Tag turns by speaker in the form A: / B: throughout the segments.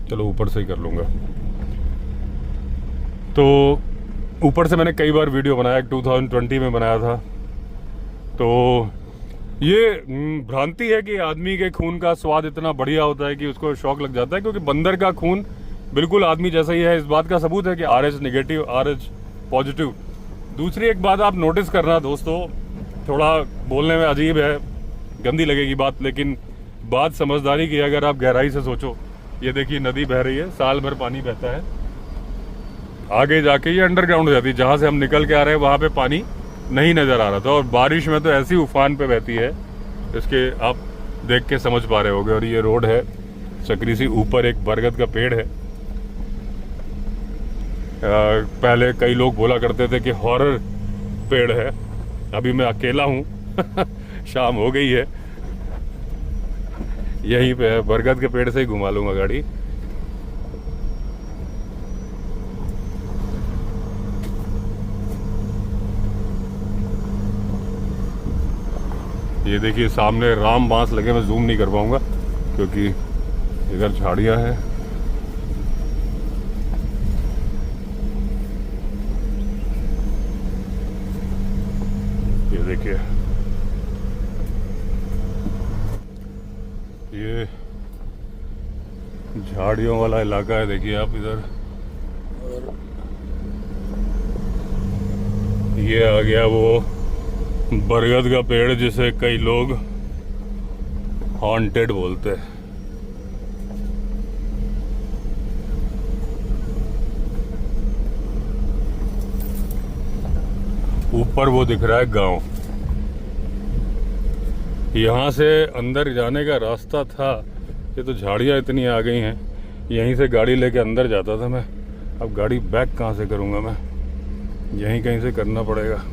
A: चलो ऊपर से ही कर लूँगा। तो ऊपर से मैंने कई बार वीडियो बनाया, 2020 में बनाया था। तो ये भ्रांति है कि आदमी के खून का स्वाद इतना बढ़िया होता है कि उसको शौक लग जाता है, क्योंकि बंदर का खून बिल्कुल आदमी जैसा ही है। इस बात का सबूत है कि RH नेगेटिव, RH पॉजिटिव। दूसरी एक बात आप नोटिस करना दोस्तों, थोड़ा बोलने में अजीब है, गंदी लगेगी बात, लेकिन बात समझदारी की। अगर आप गहराई से सोचो, ये देखिए नदी बह रही है, साल भर पानी बहता है, आगे जाके ये अंडरग्राउंड हो जाती है। जहाँ से हम निकल के आ रहे हैं वहाँ पे पानी नहीं नज़र आ रहा था, और बारिश में तो ऐसी उफान पे बहती है, इसके आप देख के समझ पा रहे होगे। और ये रोड है सकरी सी, ऊपर एक बरगद का पेड़ है। पहले कई लोग बोला करते थे कि हॉरर पेड़ है, अभी मैं अकेला हूँ शाम हो गई है, यहीं पे है, बरगद के पेड़ से ही घुमा लूंगा गाड़ी। ये देखिए सामने राम बांस लगे, मैं जूम नहीं कर पाऊंगा क्योंकि इधर झाड़ियां हैं। ये देखिए ये झाड़ियों वाला इलाका है, देखिए आप इधर। और ये आ गया वो बरगद का पेड़ जिसे कई लोग हॉन्टेड बोलते हैं। ऊपर वो दिख रहा है गांव। यहाँ से अंदर जाने का रास्ता था, ये तो झाड़ियाँ इतनी आ गई हैं, यहीं से गाड़ी लेके अंदर जाता था मैं। अब गाड़ी बैक कहाँ से करूँगा मैं, यहीं कहीं से करना पड़ेगा।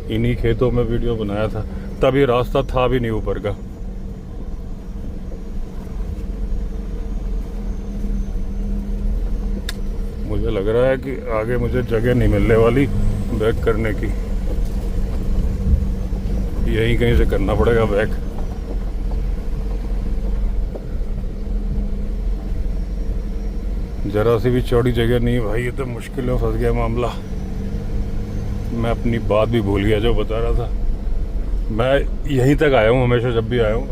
A: इन्हीं खेतों में वीडियो बनाया था, तभी रास्ता था भी नहीं ऊपर का। मुझे लग रहा है कि आगे मुझे जगह नहीं मिलने वाली बैक करने की, यहीं कहीं से करना पड़ेगा बैक। जरा सी भी चौड़ी जगह नहीं भाई, ये तो मुश्किल में फंस गया मामला। मैं अपनी बात भी भूल गया जो बता रहा था। मैं यहीं तक आया हूँ हमेशा, जब भी आया हूँ।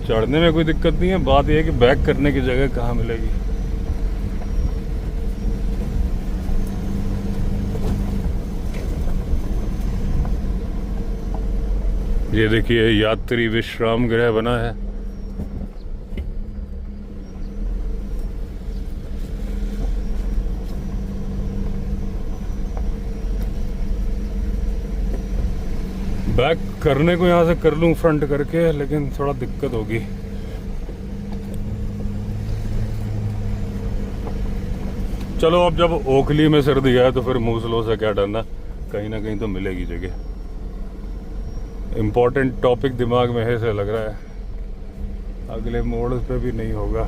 A: चढ़ने में कोई दिक्कत नहीं है, बात यह है कि बैक करने की जगह कहाँ मिलेगी। ये देखिए यात्री विश्राम गृह बना है। बैक करने को यहाँ से कर लूँ फ्रंट करके, लेकिन थोड़ा दिक्कत होगी। चलो अब जब ओखली में सिर दिया है तो फिर मूसलों से क्या डरना, कहीं ना कहीं तो मिलेगी जगह। इम्पोर्टेंट टॉपिक दिमाग में है से लग रहा है, अगले मोड़ पे भी नहीं होगा।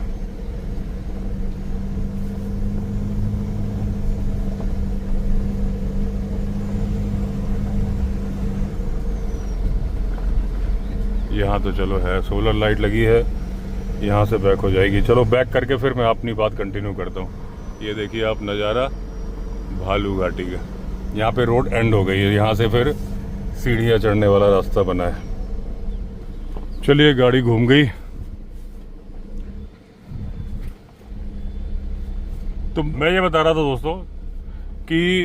A: यहाँ तो चलो है, सोलर लाइट लगी है, यहाँ से बैक हो जाएगी। चलो बैक करके फिर मैं अपनी बात कंटिन्यू करता हूँ। ये देखिए आप नज़ारा भालू घाटी का, यहाँ पे रोड एंड हो गई है, यहाँ से फिर सीढ़ियाँ चढ़ने वाला रास्ता बना है। चलिए गाड़ी घूम गई। तो मैं ये बता रहा था दोस्तों कि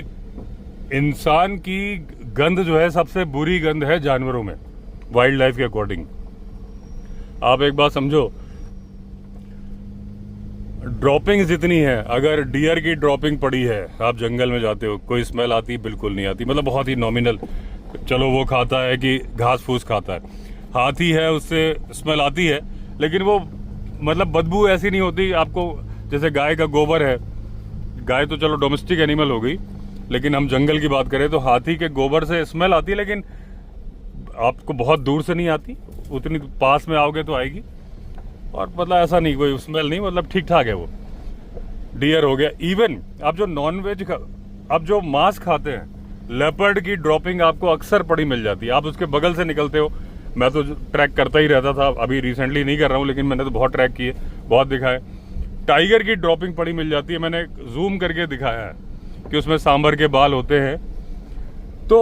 A: इंसान की गंध जो है सबसे बुरी गंध है जानवरों में, वाइल्ड लाइफ के अकॉर्डिंग। आप एक बात समझो, ड्रॉपिंग जितनी है, अगर डियर की ड्रॉपिंग पड़ी है, आप जंगल में जाते हो, कोई स्मेल आती? बिल्कुल नहीं आती, मतलब बहुत ही नॉमिनल। चलो वो खाता है कि घास फूस खाता है, हाथी है उससे स्मेल आती है, लेकिन वो मतलब बदबू ऐसी नहीं होती आपको जैसे गाय का गोबर है। गाय तो चलो डोमेस्टिक एनिमल हो गई, लेकिन हम जंगल की बात करें तो हाथी के गोबर से स्मेल आती है, लेकिन आपको बहुत दूर से नहीं आती, उतनी पास में आओगे तो आएगी। और मतलब ऐसा नहीं, कोई स्मेल नहीं, मतलब ठीक ठाक है वो। डियर हो गया। इवन आप जो नॉन वेज आप जो मांस खाते हैं, लेपर्ड की ड्रॉपिंग आपको अक्सर पड़ी मिल जाती है। आप उसके बगल से निकलते हो, मैं तो ट्रैक करता ही रहता था, अभी रिसेंटली नहीं कर रहा हूँ, लेकिन मैंने तो बहुत ट्रैक किए, बहुत दिखाए। टाइगर की ड्रॉपिंग पड़ी मिल जाती है, मैंने जूम करके दिखाया है कि उसमें सांभर के बाल होते हैं। तो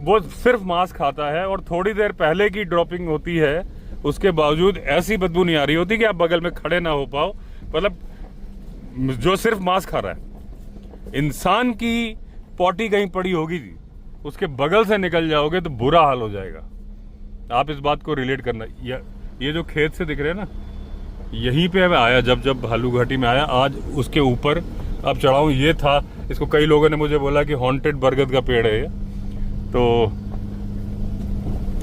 A: वो सिर्फ मांस खाता है और थोड़ी देर पहले की ड्रॉपिंग होती है, उसके बावजूद ऐसी बदबू नहीं आ रही होती कि आप बगल में खड़े ना हो पाओ, मतलब जो सिर्फ मांस खा रहा है। इंसान की पॉटी कहीं पड़ी होगी, उसके बगल से निकल जाओगे तो बुरा हाल हो जाएगा। आप इस बात को रिलेट करना। ये जो खेत से दिख रहे हैं ना, यहीं पे मैं आया, जब भालू घाटी में आया, आज उसके ऊपर अब चढ़ा हूं। ये था, इसको कई लोगों ने मुझे बोला कि हॉन्टेड बरगद का पेड़ है ये। तो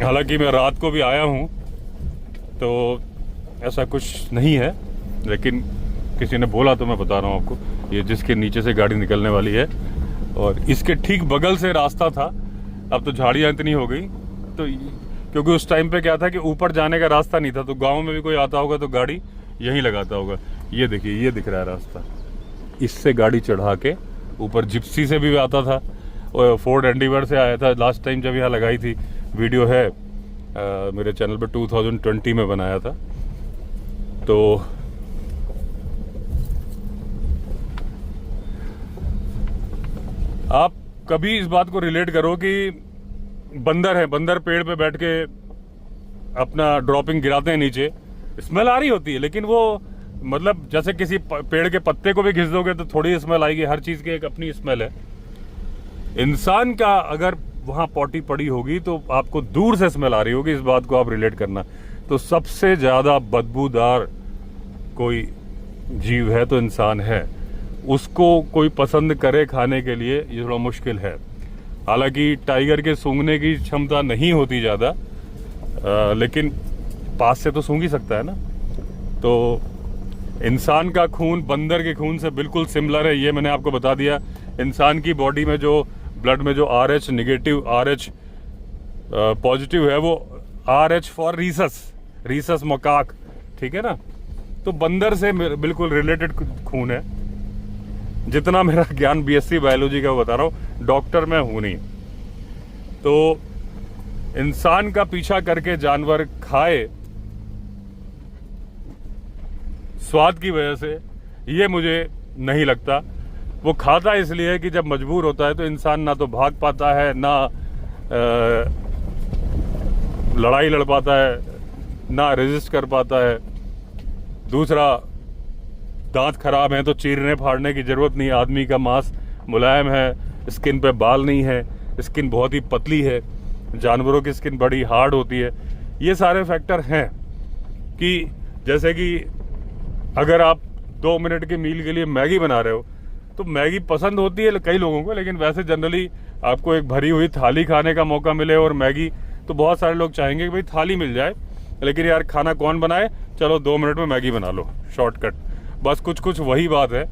A: हालांकि मैं रात को भी आया हूं तो ऐसा कुछ नहीं है, लेकिन किसी ने बोला तो मैं बता रहा हूं आपको। ये जिसके नीचे से गाड़ी निकलने वाली है और इसके ठीक बगल से रास्ता था, अब तो झाड़ियाँ इतनी हो गई। तो क्योंकि उस टाइम पे क्या था कि ऊपर जाने का रास्ता नहीं था, तो गांव में भी कोई आता होगा तो गाड़ी यहीं लगाता होगा। ये देखिए, ये दिख रहा है रास्ता, इससे गाड़ी चढ़ा के ऊपर। जिप्सी से भी आता था और फोर्ड एंडीवर से आया था लास्ट टाइम जब यहाँ लगाई थी। वीडियो है मेरे चैनल पे, 2020 में बनाया था। तो आप कभी इस बात को रिलेट करो कि बंदर है, बंदर पेड़ पे बैठ के अपना ड्रॉपिंग गिराते हैं नीचे, स्मेल आ रही होती है, लेकिन वो मतलब जैसे किसी पेड़ के पत्ते को भी घिस दोगे तो थोड़ी स्मेल आएगी। हर चीज की एक अपनी स्मेल है। इंसान का अगर वहां पॉटी पड़ी होगी तो आपको दूर से स्मेल आ रही होगी, इस बात को आप रिलेट करना। तो सबसे ज्यादा बदबूदार कोई जीव है तो इंसान है। उसको कोई पसंद करे खाने के लिए ये थोड़ा मुश्किल है। हालांकि टाइगर के सूंघने की क्षमता नहीं होती ज्यादा, लेकिन पास से तो सूंघ ही सकता है ना। तो इंसान का खून बंदर के खून से बिल्कुल सिमिलर है, ये मैंने आपको बता दिया। इंसान की बॉडी में जो ब्लड में जो RH निगेटिव, RH पॉजिटिव है, वो RH फॉर रीसस मकाक, ठीक है ना। तो बंदर से बिल्कुल रिलेटेड खून है। जितना मेरा ज्ञान BSc बायोलॉजी का बता रहा हूँ, डॉक्टर मैं हूं नहीं। तो इंसान का पीछा करके जानवर खाए स्वाद की वजह से, ये मुझे नहीं लगता। वो खाता इसलिए है कि जब मजबूर होता है तो इंसान ना तो भाग पाता है, ना लड़ाई लड़ पाता है, ना रेजिस्ट कर पाता है। दूसरा, दांत खराब है तो चीरने फाड़ने की जरूरत नहीं। आदमी का मांस मुलायम है, स्किन पे बाल नहीं है, स्किन बहुत ही पतली है। जानवरों की स्किन बड़ी हार्ड होती है। ये सारे फैक्टर हैं कि जैसे कि अगर आप 2 मिनट के मील के लिए मैगी बना रहे हो तो मैगी पसंद होती है कई लोगों को, लेकिन वैसे जनरली आपको एक भरी हुई थाली खाने का मौका मिले और मैगी, तो बहुत सारे लोग चाहेंगे कि भाई थाली मिल जाए, लेकिन यार खाना कौन बनाए, चलो 2 मिनट में मैगी बना लो, शॉर्टकट। बस कुछ वही बात है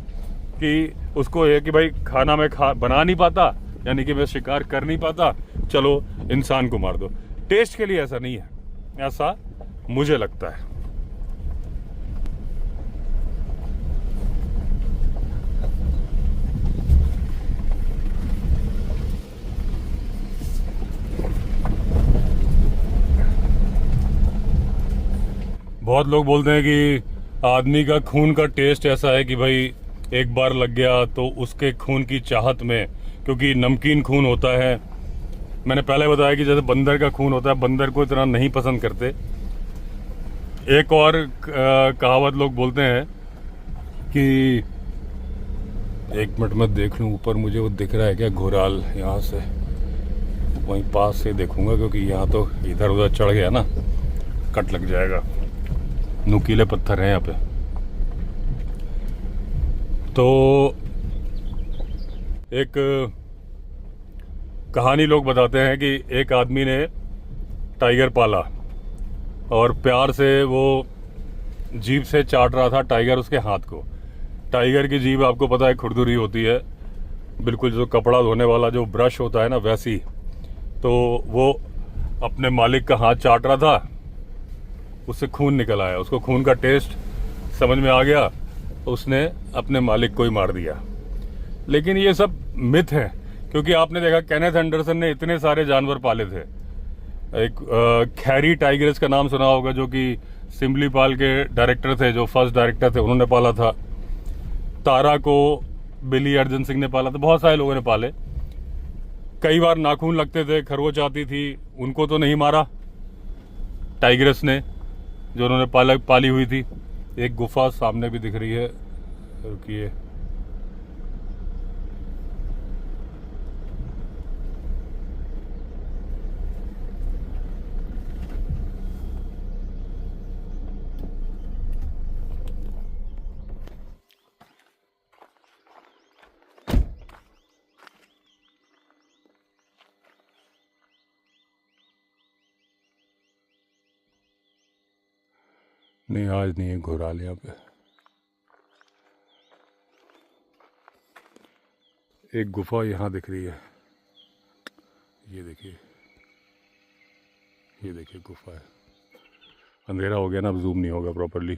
A: कि उसको ये कि भाई खाना मैं बना नहीं पाता, यानी कि मैं शिकार कर नहीं पाता, चलो इंसान को मार दो। टेस्ट के लिए ऐसा नहीं है, ऐसा मुझे लगता है। बहुत लोग बोलते हैं कि आदमी का खून का टेस्ट ऐसा है कि भाई एक बार लग गया तो उसके खून की चाहत में, क्योंकि नमकीन खून होता है। मैंने पहले बताया कि जैसे बंदर का खून होता है, बंदर को इतना नहीं पसंद करते। एक और कहावत लोग बोलते हैं कि, एक मिनट में देख लूं ऊपर, मुझे वो दिख रहा है क्या घोराल, यहाँ से वहीं पास से देखूंगा, क्योंकि यहाँ तो इधर उधर चढ़ गया ना, कट लग जाएगा, नुकीले पत्थर हैं यहाँ पे। तो एक कहानी लोग बताते हैं कि एक आदमी ने टाइगर पाला और प्यार से वो जीभ से चाट रहा था टाइगर उसके हाथ को। टाइगर की जीभ आपको पता है खुरदुरी होती है, बिल्कुल जो कपड़ा धोने वाला जो ब्रश होता है ना, वैसी। तो वो अपने मालिक का हाथ चाट रहा था, उससे खून निकल आया, उसको खून का टेस्ट समझ में आ गया, उसने अपने मालिक को ही मार दिया। लेकिन ये सब मिथ है, क्योंकि आपने देखा केनेथ एंडरसन ने इतने सारे जानवर पाले थे, एक खैरी टाइगर्स का नाम सुना होगा, जो कि सिमलीपाल के डायरेक्टर थे, जो फर्स्ट डायरेक्टर थे, उन्होंने पाला था। तारा को बिली अर्जुन सिंह ने पाला था, बहुत सारे लोगों ने पाले। कई बार नाखून लगते थे, खरगोश आती थी, उनको तो नहीं मारा टाइग्रेस ने, जो उन्होंने पाली हुई थी। एक गुफा सामने भी दिख रही है, रुकिए। नहीं, आज नहीं है घोराल यहाँ पे। एक गुफा यहाँ दिख रही है, ये देखिए, ये देखिए गुफा है। अंधेरा हो गया ना, अब जूम नहीं होगा प्रॉपरली।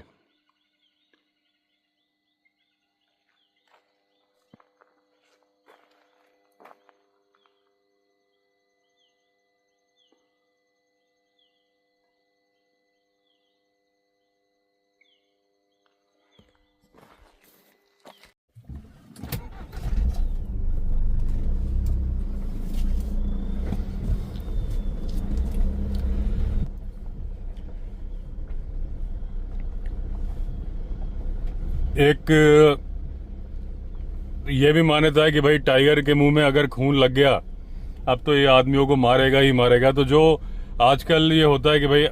A: एक ये भी मान्यता है कि भाई टाइगर के मुंह में अगर खून लग गया, अब तो ये आदमियों को मारेगा ही मारेगा। तो जो आजकल ये होता है कि भाई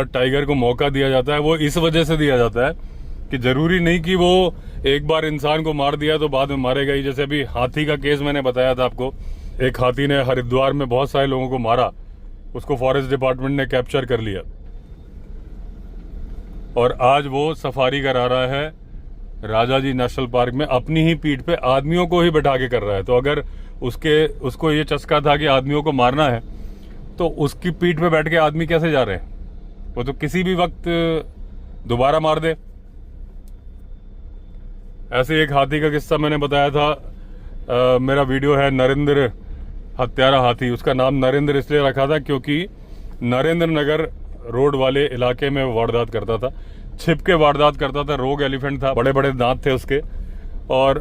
A: टाइगर को मौका दिया जाता है, वो इस वजह से दिया जाता है कि जरूरी नहीं कि वो एक बार इंसान को मार दिया तो बाद में मारेगा ही। जैसे अभी हाथी का केस मैंने बताया था आपको, एक हाथी ने हरिद्वार में बहुत सारे लोगों को मारा, उसको फॉरेस्ट डिपार्टमेंट ने कैप्चर कर लिया और आज वो सफारी करा रहा है राजाजी नेशनल पार्क में, अपनी ही पीठ पे आदमियों को ही बैठा के कर रहा है। तो अगर उसको ये चस्का था कि आदमियों को मारना है, तो उसकी पीठ पे बैठ के आदमी कैसे जा रहे हैं? वो तो किसी भी वक्त दोबारा मार दे। ऐसे एक हाथी का किस्सा मैंने बताया था, मेरा वीडियो है नरेंद्र हत्यारा हाथी। उसका नाम नरेंद्र इसलिए रखा था क्योंकि नरेंद्र नगर रोड वाले इलाके में वारदात करता था, छिप के वारदात करता था। रोग एलिफेंट था, बड़े बड़े दांत थे उसके, और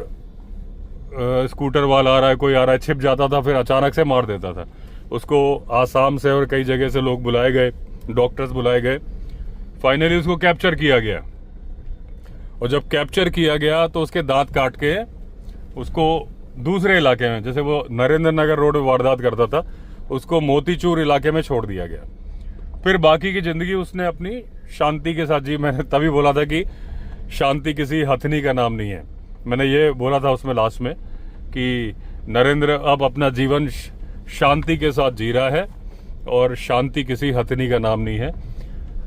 A: स्कूटर वाला आ रहा है, कोई आ रहा है, छिप जाता था, फिर अचानक से मार देता था उसको। आसाम से और कई जगह से लोग बुलाए गए, डॉक्टर्स बुलाए गए, फाइनली उसको कैप्चर किया गया। और जब कैप्चर किया गया तो उसके दांत काट के उसको दूसरे इलाके में, जैसे वो नरेंद्र नगर रोड में वारदात करता था, उसको मोतीचूर इलाके में छोड़ दिया गया। फिर बाकी की जिंदगी उसने अपनी शांति के साथ जी। मैंने तभी बोला था कि शांति किसी हथनी का नाम नहीं है। मैंने ये बोला था उसमें लास्ट में कि नरेंद्र अब अपना जीवन शांति के साथ जी रहा है और शांति किसी हथनी का नाम नहीं है।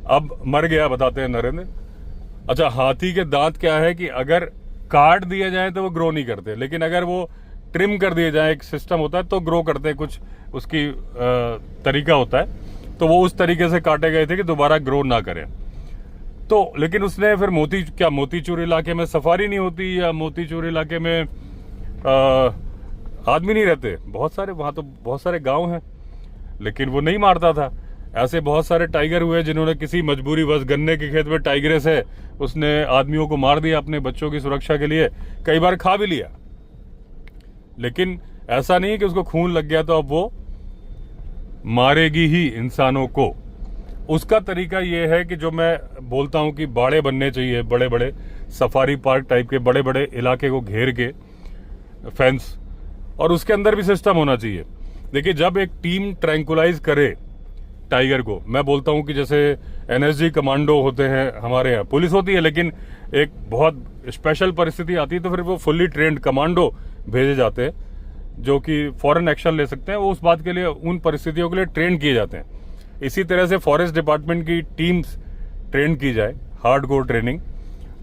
A: अब मर गया बताते हैं नरेंद्र। अच्छा, हाथी के दांत क्या है कि अगर काट दिए जाए तो वो ग्रो नहीं करते, लेकिन अगर वो ट्रिम कर दिए जाए, एक सिस्टम होता है, तो ग्रो करते हैं। कुछ उसकी तरीका होता है, तो वो उस तरीके से काटे गए थे कि दोबारा ग्रो ना करें। तो लेकिन उसने फिर मोतीचूर इलाके में सफारी नहीं होती, या मोतीचूर इलाके में आदमी नहीं रहते, बहुत सारे वहां तो बहुत सारे गांव हैं, लेकिन वो नहीं मारता था। ऐसे बहुत सारे टाइगर हुए जिन्होंने किसी मजबूरी बस, गन्ने के खेत में टाइग्रेस है, उसने आदमियों को मार दिया अपने बच्चों की सुरक्षा के लिए, कई बार खा भी लिया। लेकिन ऐसा नहीं है कि उसको खून लग गया तो अब वो मारेगी ही इंसानों को। उसका तरीका यह है कि जो मैं बोलता हूं कि बाड़े बनने चाहिए, बड़े बड़े सफारी पार्क टाइप के, बड़े बड़े इलाके को घेर के फेंस, और उसके अंदर भी सिस्टम होना चाहिए। देखिए, जब एक टीम ट्रैंकुलाइज करे टाइगर को, मैं बोलता हूं कि जैसे एनएसजी कमांडो होते हैं हमारे यहाँ, पुलिस होती है, लेकिन एक बहुत स्पेशल परिस्थिति आती है तो फिर वो फुल्ली ट्रेंड कमांडो भेजे जाते हैं जो कि फॉरेन एक्शन ले सकते हैं। वो उस बात के लिए, उन परिस्थितियों के लिए ट्रेन किए जाते हैं। इसी तरह से फॉरेस्ट डिपार्टमेंट की टीम्स ट्रेन की जाए, हार्डकोर ट्रेनिंग,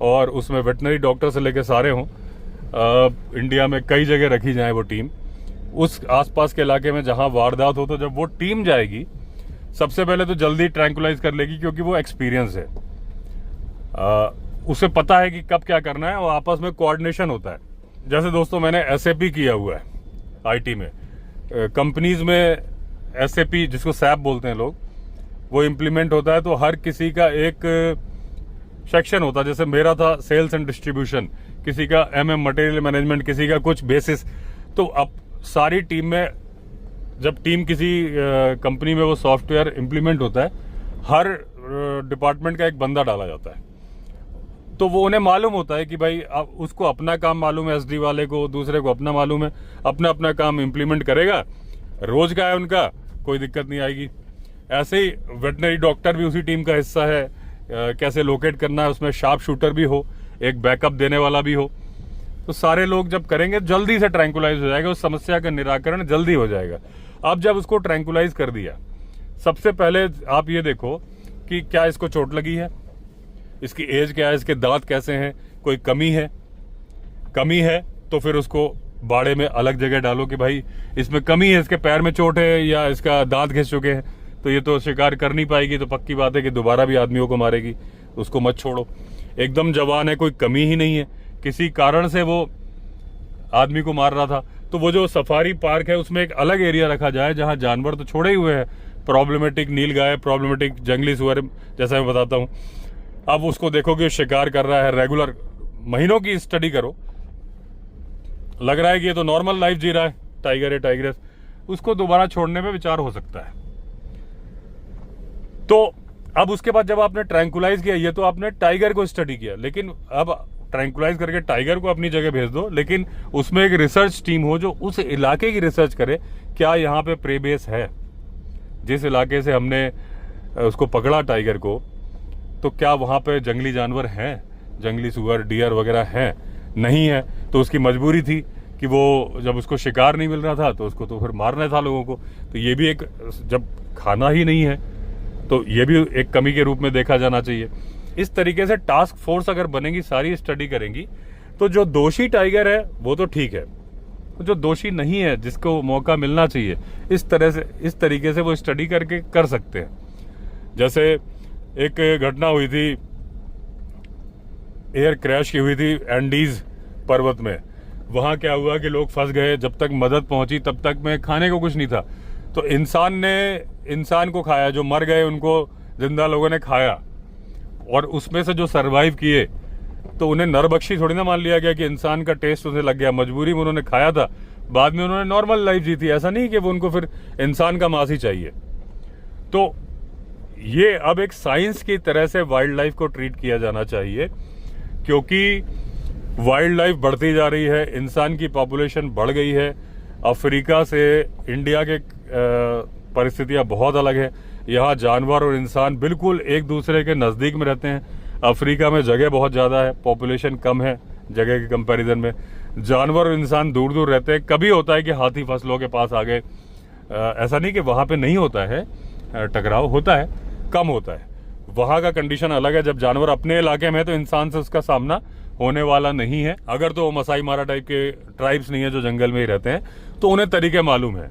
A: और उसमें वेटनरी डॉक्टर से लेकर सारे हों। इंडिया में कई जगह रखी जाए वो टीम, उस आसपास के इलाके में जहां वारदात हो। तो जब वो टीम जाएगी, सबसे पहले तो जल्दी ट्रैंकुलाइज कर लेगी, क्योंकि वो एक्सपीरियंस है, उसे पता है कि कब क्या करना है, और आपस में कोऑर्डिनेशन होता है। जैसे दोस्तों, मैंने एसएपी किया हुआ है आईटी में, कंपनीज में SAP जिसको SAP बोलते हैं लोग, वो इम्प्लीमेंट होता है तो हर किसी का एक सेक्शन होता है। जैसे मेरा था सेल्स एंड डिस्ट्रीब्यूशन, किसी का मटेरियल मैनेजमेंट, किसी का कुछ बेसिस। तो अब सारी टीम में, जब टीम किसी कंपनी में वो सॉफ्टवेयर इम्प्लीमेंट होता है, हर डिपार्टमेंट का एक बंदा डाला जाता है। तो वो उन्हें मालूम होता है कि भाई अब उसको अपना काम मालूम है, SD वाले को, दूसरे को अपना मालूम है, अपना अपना काम इम्प्लीमेंट करेगा। रोज का है उनका, कोई दिक्कत नहीं आएगी। ऐसे ही वेटनरी डॉक्टर भी उसी टीम का हिस्सा है। कैसे लोकेट करना है, उसमें शार्प शूटर भी हो, एक बैकअप देने वाला भी हो। तो सारे लोग जब करेंगे जल्दी से ट्रैंकुलाइज हो जाएगा, उस समस्या का निराकरण जल्दी हो जाएगा। अब जब उसको ट्रैंकुलाइज कर दिया, सबसे पहले आप ये देखो कि क्या इसको चोट लगी है, इसकी एज क्या है, इसके दांत कैसे हैं, कोई कमी है तो फिर उसको बाड़े में अलग जगह डालो कि भाई इसमें कमी है, इसके पैर में चोट है या इसका दांत घिस चुके हैं, तो ये तो शिकार कर नहीं पाएगी, तो पक्की बात है कि दोबारा भी आदमियों को मारेगी, तो उसको मत छोड़ो। एकदम जवान है, कोई कमी ही नहीं है, किसी कारण से वो आदमी को मार रहा था, तो वो जो सफारी पार्क है उसमें एक अलग एरिया रखा जाए जहां जानवर तो छोड़े ही हुए हैं, प्रॉब्लमेटिक नीलगाय, प्रॉब्लमेटिक जंगली सुअर, जैसा मैं बताता हूँ। अब उसको देखो कि शिकार कर रहा है रेगुलर, महीनों की स्टडी करो, लग रहा है कि ये तो नॉर्मल लाइफ जी रहा है, टाइगर है, टाइग्रेस, उसको दोबारा छोड़ने में विचार हो सकता है। तो अब उसके बाद जब आपने ट्रैंकुलाइज किया, ये तो आपने टाइगर को स्टडी किया, लेकिन अब ट्रैंकुलाइज करके टाइगर को अपनी जगह भेज दो, लेकिन उसमें एक रिसर्च टीम हो जो उस इलाके की रिसर्च करे, क्या यहाँ पे प्रे बेस है, जिस इलाके से हमने उसको पकड़ा टाइगर को, तो क्या वहाँ पे जंगली जानवर हैं, जंगली सुअर, डियर वगैरह हैं, नहीं है, तो उसकी मजबूरी थी कि वो जब उसको शिकार नहीं मिल रहा था तो उसको तो फिर मारना था लोगों को। तो ये भी एक, जब खाना ही नहीं है तो ये भी एक कमी के रूप में देखा जाना चाहिए। इस तरीके से टास्क फोर्स अगर बनेगी, सारी स्टडी करेंगी, तो जो दोषी टाइगर है वो तो ठीक है, तो जो दोषी नहीं है, जिसको मौका मिलना चाहिए, इस तरीके से वो स्टडी करके कर सकते हैं। जैसे एक घटना हुई थी, एयर क्रैश की हुई थी एंडीज पर्वत में। वहां क्या हुआ कि लोग फंस गए, जब तक मदद पहुंची तब तक में खाने को कुछ नहीं था, तो इंसान ने इंसान को खाया, जो मर गए उनको जिंदा लोगों ने खाया, और उसमें से जो सरवाइव किए तो उन्हें नरबख्शी थोड़ी ना मान लिया गया कि इंसान का टेस्ट उन्हें लग गया, मजबूरी में उन्होंने खाया था, बाद में उन्होंने नॉर्मल लाइफ जी थी। ऐसा नहीं कि वो उनको फिर इंसान का मांस ही चाहिए। तो ये अब एक साइंस की तरह से वाइल्ड लाइफ को ट्रीट किया जाना चाहिए, क्योंकि वाइल्ड लाइफ बढ़ती जा रही है, इंसान की पॉपुलेशन बढ़ गई है। अफ्रीका से इंडिया के परिस्थितियां बहुत अलग है। यहाँ जानवर और इंसान बिल्कुल एक दूसरे के नज़दीक में रहते हैं। अफ्रीका में जगह बहुत ज़्यादा है, पॉपुलेशन कम है जगह के कंपैरिजन में। जानवर और इंसान दूर दूर रहते हैं। कभी होता है कि हाथी फसलों के पास आ गए, ऐसा नहीं कि वहाँ पे नहीं होता है टकराव, होता है, कम होता है। वहाँ का कंडीशन अलग है। जब जानवर अपने इलाके में है तो इंसान से उसका सामना होने वाला नहीं है। अगर तो मसाई मारा टाइप के ट्राइब्स नहीं है जो जंगल में ही रहते हैं, तो उन्हें तरीके मालूम है,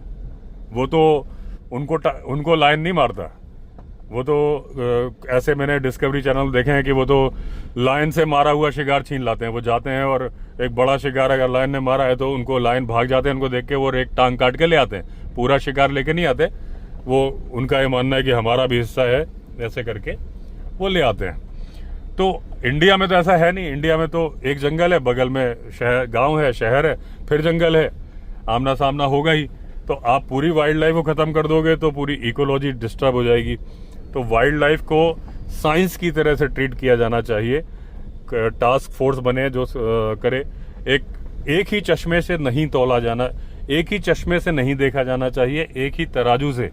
A: वो तो उनको लायन नहीं मारता। वो तो ऐसे मैंने डिस्कवरी चैनल देखे हैं कि वो तो लायन से मारा हुआ शिकार छीन लाते हैं। वो जाते हैं और एक बड़ा शिकार अगर लायन ने मारा है तो उनको लायन भाग जाते हैं, उनको देख के वो एक टांग काट के ले आते हैं। पूरा शिकार लेके नहीं आते, वो उनका ये मानना है कि हमारा भी हिस्सा है, ऐसे करके वो ले आते हैं। तो इंडिया में तो ऐसा है नहीं। इंडिया में तो एक जंगल है, बगल में शहर, गाँव है, शहर है, फिर जंगल है, आमना सामना होगा ही। तो आप पूरी वाइल्ड लाइफ को ख़त्म कर दोगे तो पूरी इकोलॉजी डिस्टर्ब हो जाएगी। तो वाइल्ड लाइफ को साइंस की तरह से ट्रीट किया जाना चाहिए। टास्क फोर्स बने जो करे। एक ही चश्मे से नहीं तोला जाना, एक ही चश्मे से नहीं देखा जाना चाहिए, एक ही तराजू से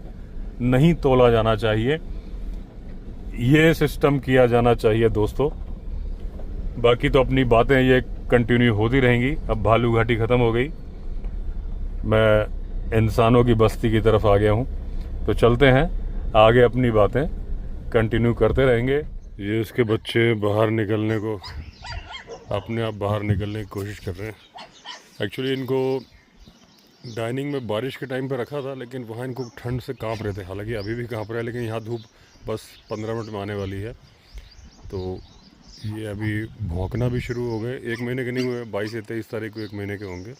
A: नहीं तोला जाना चाहिए। ये सिस्टम किया जाना चाहिए दोस्तों। बाकी तो अपनी बातें ये कंटिन्यू होती रहेंगी। अब भालू घाटी ख़त्म हो गई, मैं इंसानों की बस्ती की तरफ आ गया हूँ, तो चलते हैं आगे, अपनी बातें कंटिन्यू करते रहेंगे। ये इसके बच्चे बाहर निकलने को, अपने आप बाहर निकलने की कोशिश कर रहे हैं। एक्चुअली इनको डाइनिंग में बारिश के टाइम पे रखा था, लेकिन वहाँ इनको ठंड से कांप रहे थे। हालांकि अभी भी कांप रहे हैं, लेकिन यहाँ धूप बस 15 मिनट में आने वाली है। तो ये अभी भौंकना भी शुरू हो गए। 1 महीने के नहीं हुए, 22 या 23 तारीख को 1 महीने के होंगे,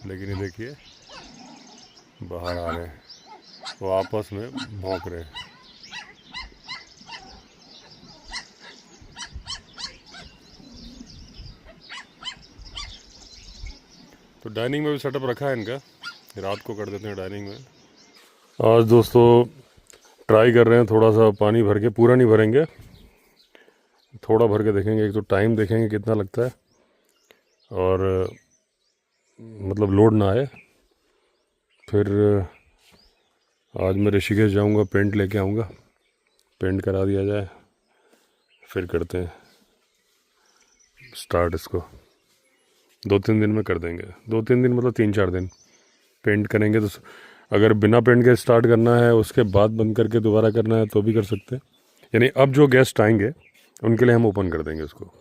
A: लेकिन ये देखिए बाहर आ रहे हैं। वो आपस में भौंक रहे हैं। तो डाइनिंग में भी सेटअप रखा है इनका, रात को कर देते हैं डाइनिंग में। आज दोस्तों ट्राई कर रहे हैं थोड़ा सा पानी भर के, पूरा नहीं भरेंगे, थोड़ा भर के देखेंगे। एक तो टाइम देखेंगे कितना लगता है और मतलब लोड ना आए। फिर आज मैं ऋषिकेश जाऊंगा, पेंट लेके आऊंगा, पेंट करा दिया जाए, फिर करते हैं स्टार्ट इसको। 2-3 दिन में कर देंगे, 2-3 दिन मतलब 3-4 दिन पेंट करेंगे। तो अगर बिना पेंट के स्टार्ट करना है, उसके बाद बंद करके दोबारा करना है तो भी कर सकते हैं। यानी अब जो गेस्ट आएंगे उनके लिए हम ओपन कर देंगे उसको।